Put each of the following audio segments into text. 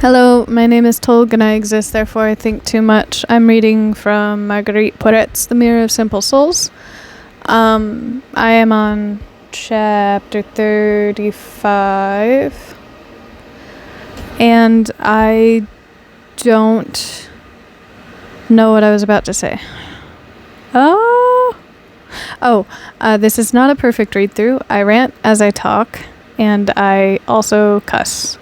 Hello, my name is Tolg and I exist, therefore I think too much. I'm reading from Marguerite Porette's The Mirror of Simple Souls. I am on chapter 35. And I don't know what I was about to say. This is not a perfect read-through. I rant as I talk, and I also cuss.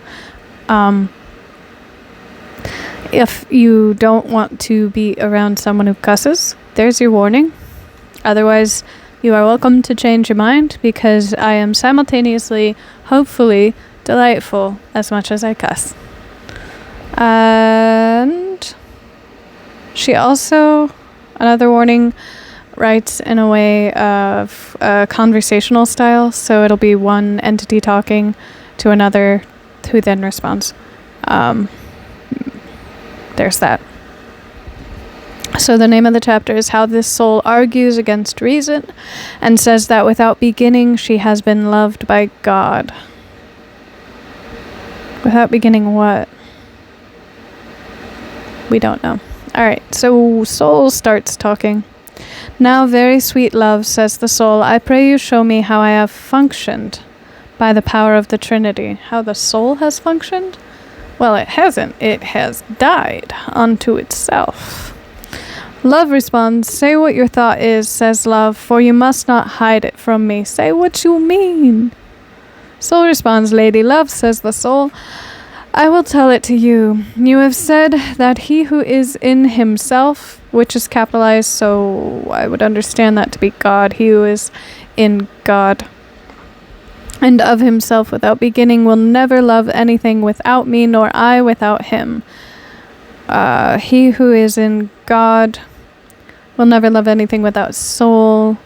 If you don't want to be around someone who cusses, there's your warning. Otherwise, you are welcome to change your mind, because I am simultaneously, hopefully, delightful as much as I cuss. And she also, another warning, writes in a way of a conversational style, so it'll be one entity talking to another who then responds. There's that. So the name of the chapter is How This Soul Argues Against Reason, and says that without beginning she has been loved by God. Without beginning what? We don't know. Alright, so soul starts talking. Now, very sweet love, says the soul, I pray you show me how I have functioned by the power of the Trinity. How the soul has functioned? Well, it hasn't. It has died unto itself. Love responds, say what your thought is, says love, for you must not hide it from me. Say what you mean. Soul responds, lady love, says the soul, I will tell it to you. You have said that he who is in himself, which is capitalized, so I would understand that to be God, he who is in God, and of himself without beginning, will never love anything without me, nor I without him. He who is in God will never love anything without soul,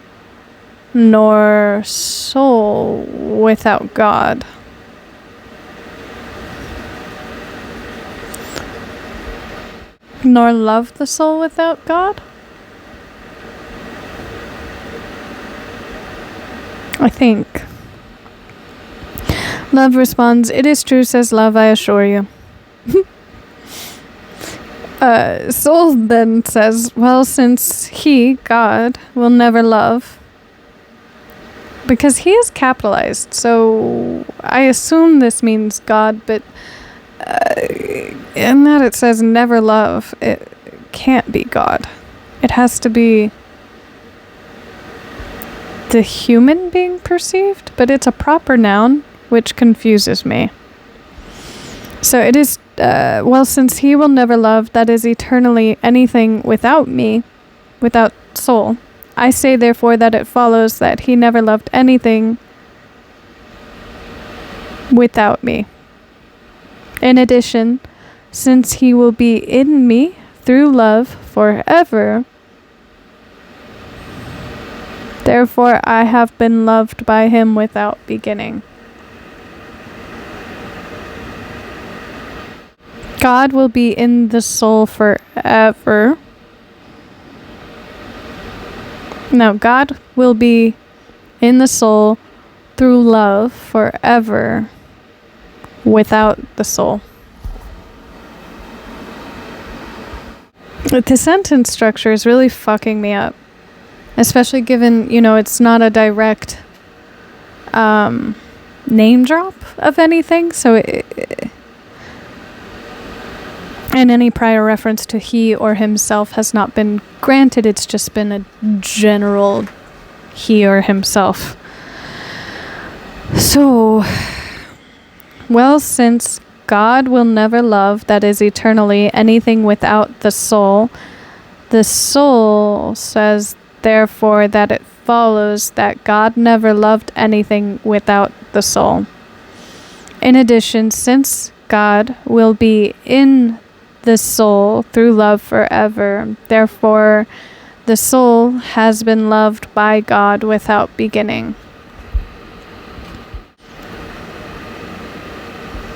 nor soul without God. Nor love the soul without God? I think. Love responds, it is true, says love, I assure you. Soul then says, well, since he, God, will never love, because he is capitalized, so I assume this means God, but in that it says never love, it can't be God. It has to be the human being perceived, but it's a proper noun, which confuses me. So it is, well, since he will never love, that is eternally anything without me, without soul, I say therefore that it follows that he never loved anything without me. In addition, since he will be in me through love forever, therefore I have been loved by him without beginning. God will be in the soul forever. No, God will be in the soul through love forever without the soul. The sentence structure is really fucking me up. Especially given, it's not a direct name drop of anything. So and any prior reference to he or himself has not been granted. It's just been a general he or himself. So, well, since God will never love, that is eternally, anything without the soul says, therefore, that it follows that God never loved anything without the soul. In addition, since God will be in the soul through love forever, therefore, the soul has been loved by God without beginning.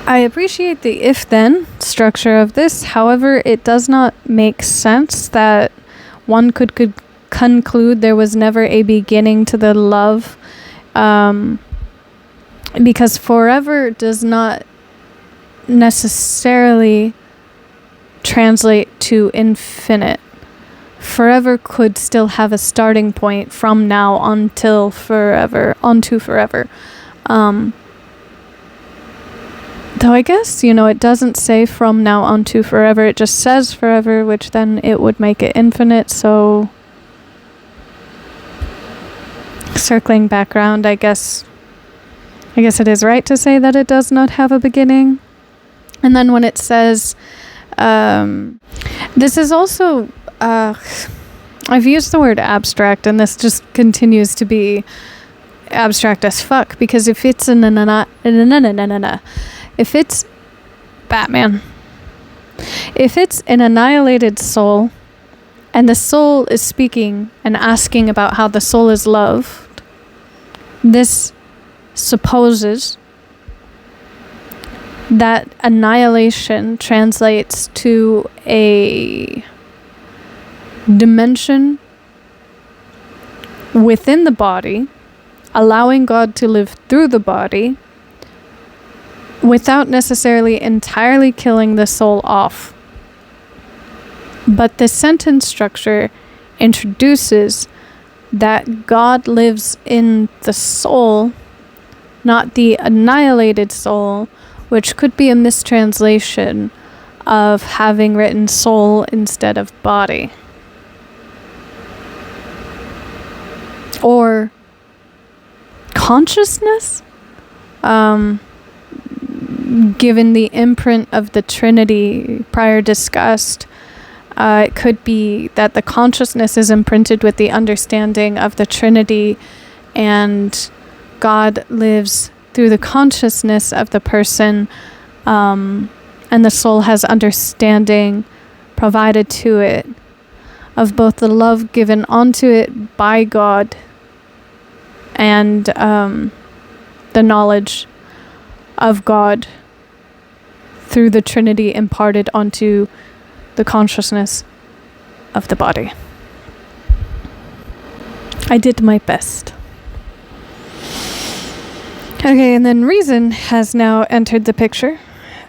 I appreciate the if-then structure of this. However, it does not make sense that one could conclude there was never a beginning to the love, because forever does not necessarily translate to infinite. Forever could still have a starting point from now until forever, onto forever. Though I guess, it doesn't say from now unto forever, it just says forever, which then it would make it infinite, so circling back around, I guess it is right to say that it does not have a beginning. And then when it says, this is also, I've used the word abstract, and this just continues to be abstract as fuck, because if it's if it's Batman, if it's an annihilated soul, and the soul is speaking and asking about how the soul is loved, this supposes that annihilation translates to a dimension within the body, allowing God to live through the body without necessarily entirely killing the soul off. But the sentence structure introduces that God lives in the soul, not the annihilated soul, which could be a mistranslation of having written soul instead of body. Or consciousness? Given the imprint of the Trinity prior discussed, it could be that the consciousness is imprinted with the understanding of the Trinity, and God lives through the consciousness of the person, and the soul has understanding provided to it of both the love given onto it by God and the knowledge of God through the Trinity imparted onto the consciousness of the body. I did my best. Okay, and then reason has now entered the picture,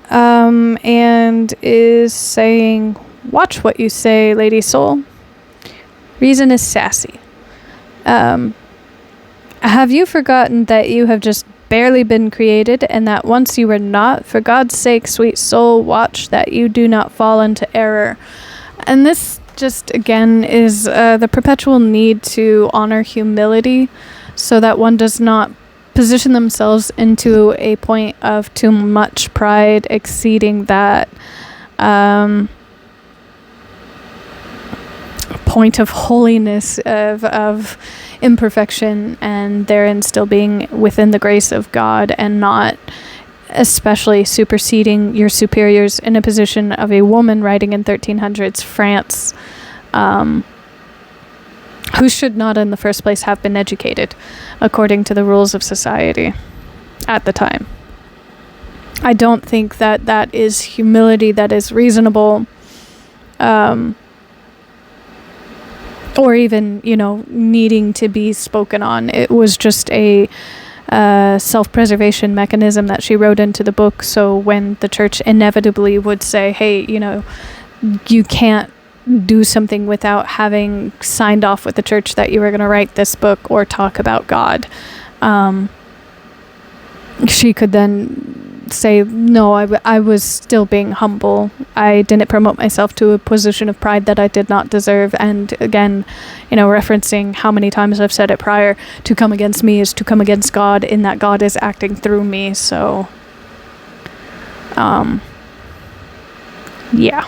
and is saying, "Watch what you say, Lady Soul." Reason is sassy. Have you forgotten that you have just barely been created, and that once you were not? For God's sake, sweet soul, watch that you do not fall into error. And this just, again, is the perpetual need to honor humility, so that one does not position themselves into a point of too much pride, exceeding that point of holiness, of imperfection, and therein still being within the grace of God, and not especially superseding your superiors in a position of a woman writing in 1300s France, who should not in the first place have been educated according to the rules of society at the time. I don't think that that is humility that is reasonable, or even, needing to be spoken on. It was just a self-preservation mechanism that she wrote into the book, so when the church inevitably would say, hey, you can't do something without having signed off with the church that you were going to write this book or talk about God, she could then say, no, I was still being humble. I didn't promote myself to a position of pride that I did not deserve. And again, referencing how many times I've said it prior, to come against me is to come against God, in that God is acting through me. So, yeah.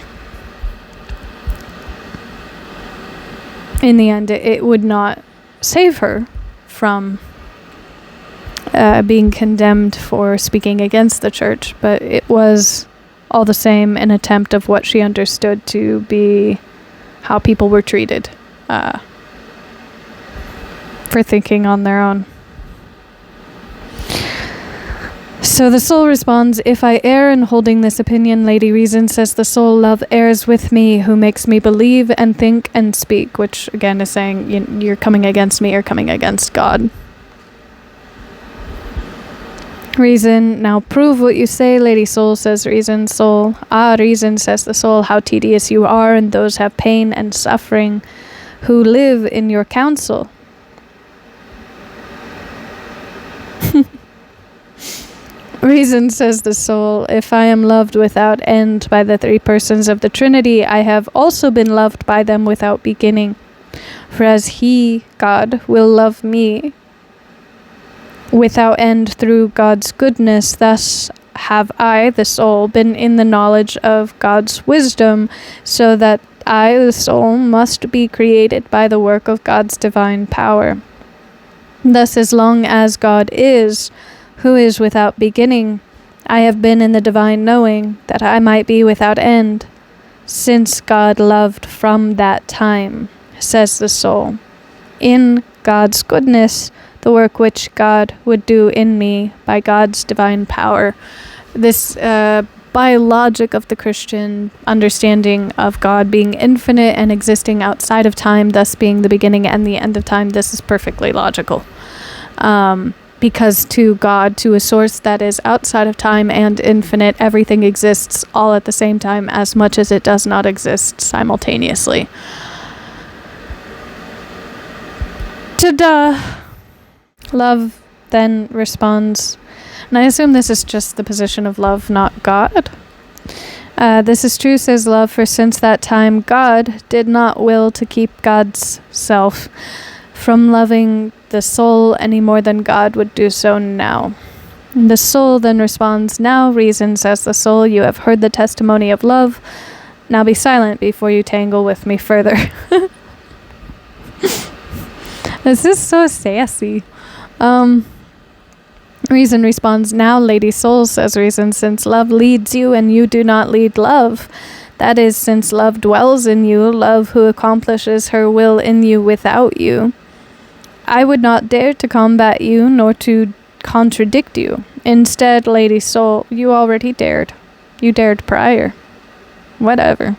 In the end, it would not save her from being condemned for speaking against the church, but it was all the same an attempt of what she understood to be how people were treated for thinking on their own. So the soul responds, if I err in holding this opinion, Lady Reason, says the soul, love errs with me, who makes me believe and think and speak, which again is saying you're coming against me or coming against God. Reason, now prove what you say, Lady Soul, says Reason. Soul, ah, Reason, says the Soul, how tedious you are, and those have pain and suffering who live in your counsel. Reason, says the Soul, if I am loved without end by the three persons of the Trinity, I have also been loved by them without beginning. For as He, God, will love me without end through God's goodness, thus have I, the Soul, been in the knowledge of God's wisdom, so that I, the Soul, must be created by the work of God's divine power. Thus, as long as God is, who is without beginning, I have been in the divine knowing, that I might be without end, since God loved from that time, says the Soul. In God's goodness, the work which God would do in me by God's divine power. This by logic of the Christian understanding of God being infinite and existing outside of time, thus being the beginning and the end of time, this is perfectly logical. Because to God, to a source that is outside of time and infinite, everything exists all at the same time, as much as it does not exist simultaneously. Ta-da! Love then responds, and I assume this is just the position of love, not God. This is true, says Love, for since that time God did not will to keep God's self from loving the soul any more than God would do so now. And the soul then responds, now, Reason, says the Soul, you have heard the testimony of love. Now be silent before you tangle with me further. This is so sassy. Reason responds, now, Lady Soul, says Reason, since love leads you and you do not lead love. That is, since love dwells in you, love who accomplishes her will in you without you. I would not dare to combat you, nor to contradict you. Instead, Lady Soul, you already dared. You dared prior. Whatever.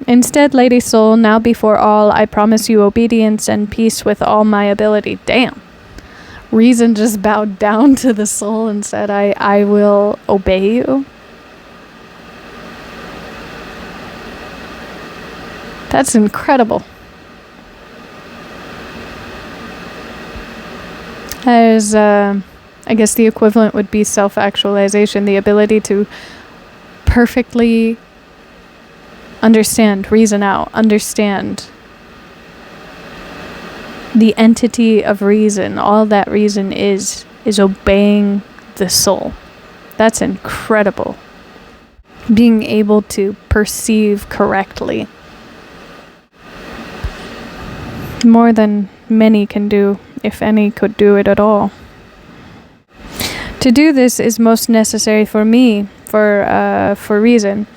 Instead, Lady Soul, now before all, I promise you obedience and peace with all my ability. Damn. Reason just bowed down to the Soul and said, I will obey you. That's incredible. There's, I guess the equivalent would be self-actualization, the ability to perfectly understand, reason out, understand the entity of reason. All that reason is obeying the soul. That's incredible. Being able to perceive correctly. More than many can do, if any could do it at all. To do this is most necessary for me, for reason.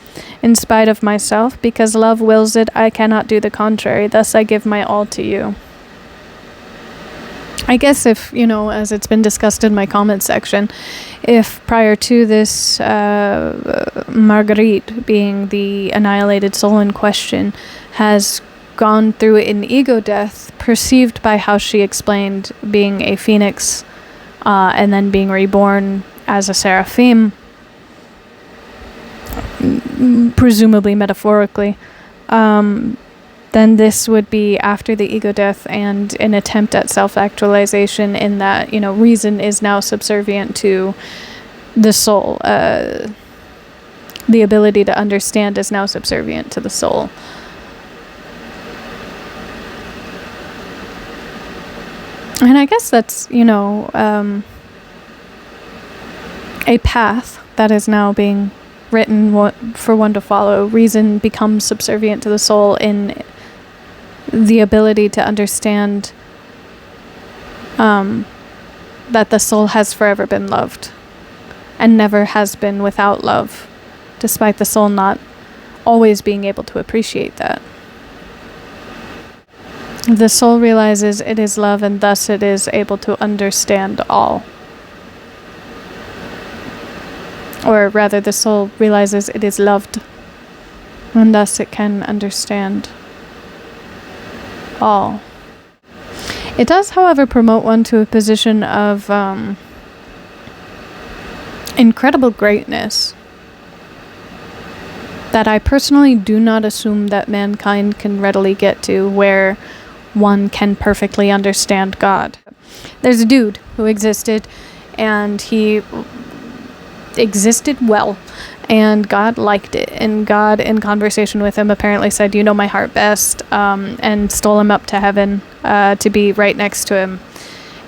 In spite of myself, because love wills it, I cannot do the contrary. Thus I give my all to you. I guess if, as it's been discussed in my comment section, if prior to this, Marguerite, being the annihilated soul in question, has gone through an ego death, perceived by how she explained being a phoenix, and then being reborn as a seraphim, presumably metaphorically, then this would be after the ego death and an attempt at self-actualization, in that, reason is now subservient to the soul. The ability to understand is now subservient to the soul. And I guess that's, a path that is now being written for one to follow. Reason becomes subservient to the soul in the ability to understand that the soul has forever been loved and never has been without love, despite the soul not always being able to appreciate that. The soul realizes it is love, and thus it is able to understand all. Or rather, the soul realizes it is loved, and thus it can understand all. It does, however, promote one to a position of incredible greatness that I personally do not assume that mankind can readily get to, where one can perfectly understand God. There's a dude who existed, and he existed well, and God liked it, and God, in conversation with him, apparently said, "You know my heart best," and stole him up to heaven to be right next to him,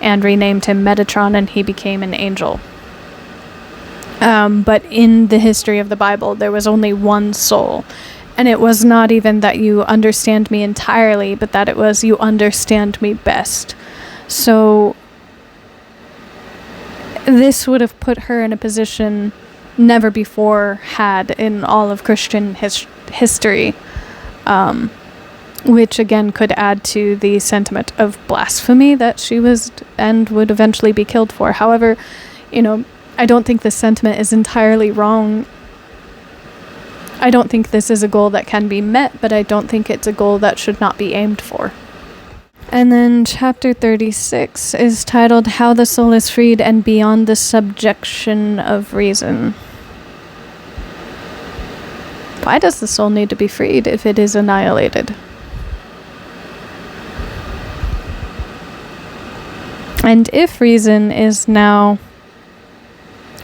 and renamed him Metatron, and he became an angel. But in the history of the Bible, there was only one soul. And it was not even that you understand me entirely, but that it was you understand me best. So this would have put her in a position never before had in all of Christian history, which again could add to the sentiment of blasphemy that she was and would eventually be killed for. However, I don't think this sentiment is entirely wrong. I don't think this is a goal that can be met, but I don't think it's a goal that should not be aimed for. And then chapter 36 is titled How the Soul is Freed and Beyond the Subjection of Reason. Why does the soul need to be freed if it is annihilated? And if reason is now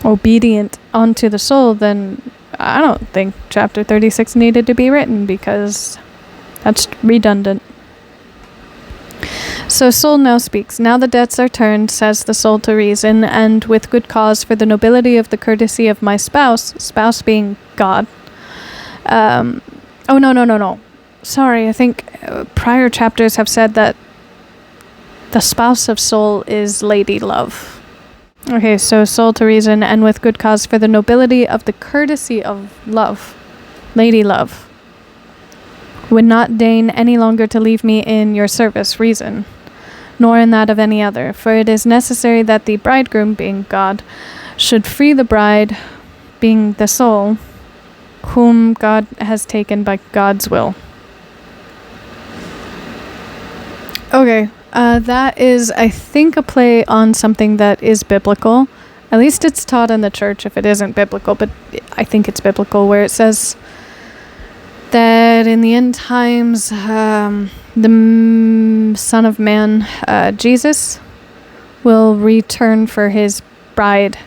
obedient unto the soul, then I don't think chapter 36 needed to be written, because that's redundant. So soul now speaks. Now the debts are turned, says the soul to reason, and with good cause, for the nobility of the courtesy of my spouse being God. No. Sorry, I think prior chapters have said that the spouse of soul is Lady Love. Okay, so soul to reason, and with good cause, for the nobility of the courtesy of love, Lady Love, would not deign any longer to leave me in your service, reason, nor in that of any other, for it is necessary that the bridegroom, being God, should free the bride, being the soul, whom God has taken by God's will. Okay. That is, I think, a play on something that is biblical. At least it's taught in the church if it isn't biblical, but I think it's biblical, where it says that in the end times, the Son of Man, Jesus, will return for his bridegroom.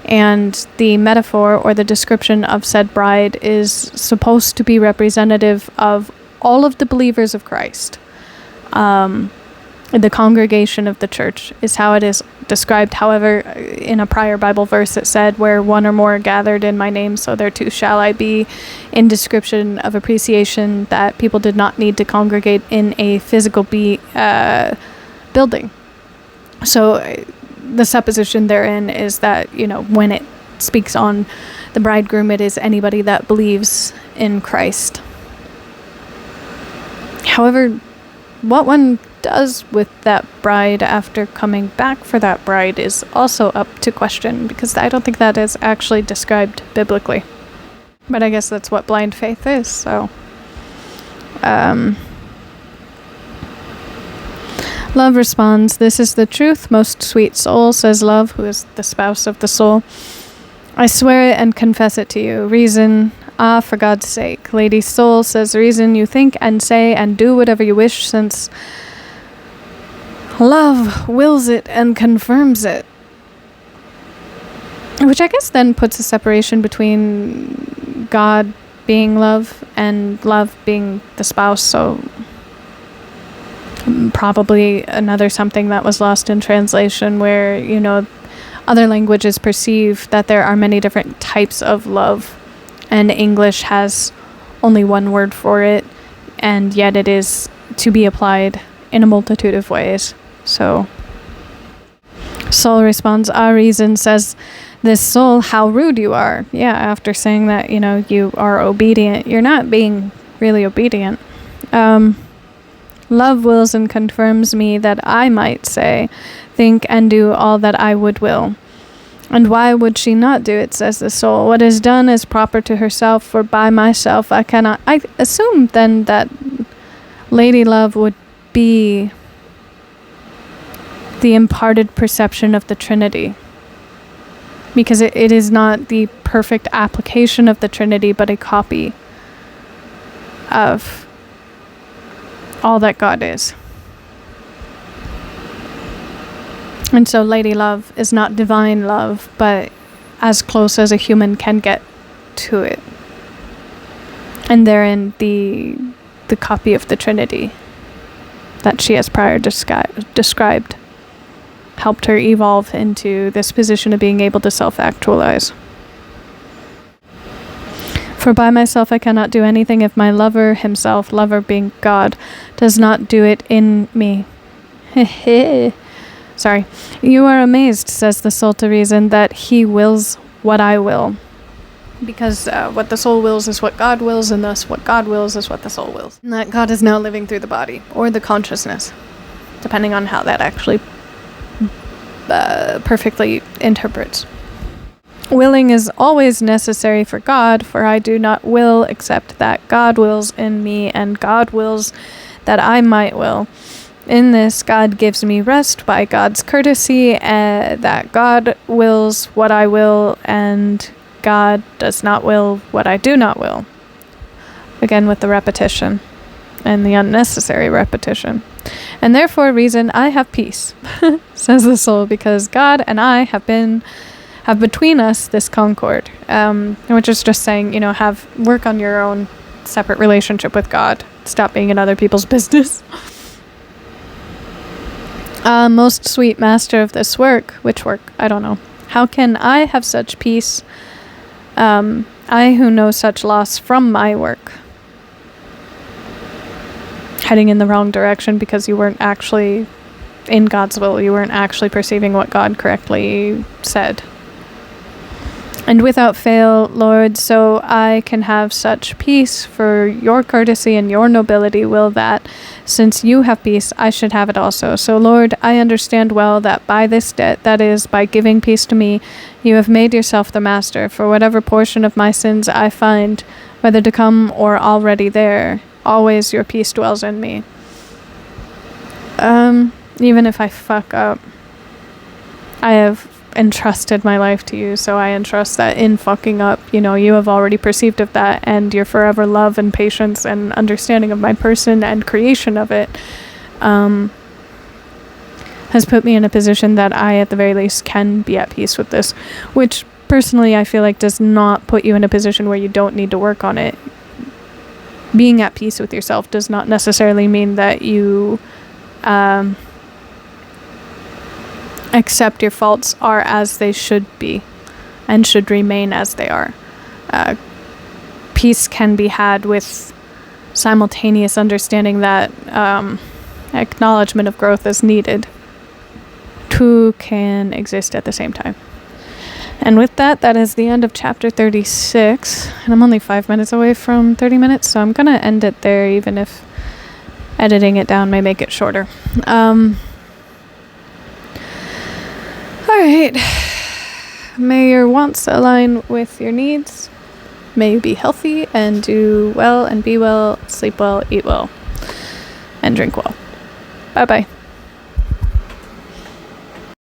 And the metaphor or the description of said bride is supposed to be representative of all of the believers of Christ. The congregation of the church is how it is described. However, in a prior Bible verse it said, where one or more are gathered in my name, so there too shall I be, in description of appreciation that people did not need to congregate in a physical building. So the supposition therein is that, when it speaks on the bridegroom, it is anybody that believes in Christ. However, what one does with that bride after coming back for that bride is also up to question, because I don't think that is actually described biblically. But I guess that's what blind faith is, so. Love responds, "This is the truth, most sweet soul," says Love, who is the spouse of the soul. "I swear it and confess it to you. Reason, ah, for God's sake." Lady Soul says, "Reason, you think and say and do whatever you wish, since love wills it and confirms it." Which I guess then puts a separation between God being love and love being the spouse, so probably another something that was lost in translation, where, other languages perceive that there are many different types of love, and English has only one word for it, and yet it is to be applied in a multitude of ways. So Soul responds, "Ah, Reason," says this soul, "how rude you are." Yeah, after saying that, you are obedient, you're not being really obedient. Love wills and confirms me that I might say, think, and do all that I would will. And why would she not do it, says the soul? What is done is proper to herself, for by myself I cannot. I assume then that Lady Love would be the imparted perception of the Trinity. Because it is not the perfect application of the Trinity, but a copy of all that God is. And so Lady Love is not divine love, but as close as a human can get to it. And therein the copy of the Trinity that she has prior described helped her evolve into this position of being able to self-actualize. For by myself I cannot do anything if my lover himself, lover being God, does not do it in me. Sorry. You are amazed, says the soul to reason, that he wills what I will. Because what the soul wills is what God wills, and thus what God wills is what the soul wills. And that God is now living through the body, or the consciousness, depending on how that actually perfectly interprets. Willing is always necessary for God, for I do not will except that God wills in me, and God wills that I might will. In this, God gives me rest by God's courtesy, that God wills what I will, and God does not will what I do not will. Again, with the repetition, and the unnecessary repetition. And therefore reason I have peace, says the soul, because God and I have between us this concord, which is just saying, work on your own separate relationship with God. Stop being in other people's business. Most sweet master of this work, which work? I don't know. How can I have such peace, I who know such loss from my work? Heading in the wrong direction because you weren't actually in God's will. You weren't actually perceiving what God correctly said. And without fail, Lord, so I can have such peace, for your courtesy and your nobility will that, since you have peace, I should have it also. So, Lord, I understand well that by this debt, that is, by giving peace to me, you have made yourself the master, for whatever portion of my sins I find, whether to come or already there, always your peace dwells in me. Even if I fuck up, I have entrusted my life to you, so I entrust that in fucking up, you have already perceived of that, and your forever love and patience and understanding of my person and creation of it has put me in a position that I, at the very least, can be at peace with this, which personally I feel like does not put you in a position where you don't need to work on it. Being at peace with yourself does not necessarily mean that you accept your faults are as they should be and should remain as they are. Peace can be had with simultaneous understanding that acknowledgement of growth is needed. Two can exist at the same time. And with that, that is the end of chapter 36. And I'm only 5 minutes away from 30 minutes, so I'm going to end it there, even if editing it down may make it shorter. Alright. May your wants align with your needs. May you be healthy and do well and be well, sleep well, eat well, and drink well. Bye-bye.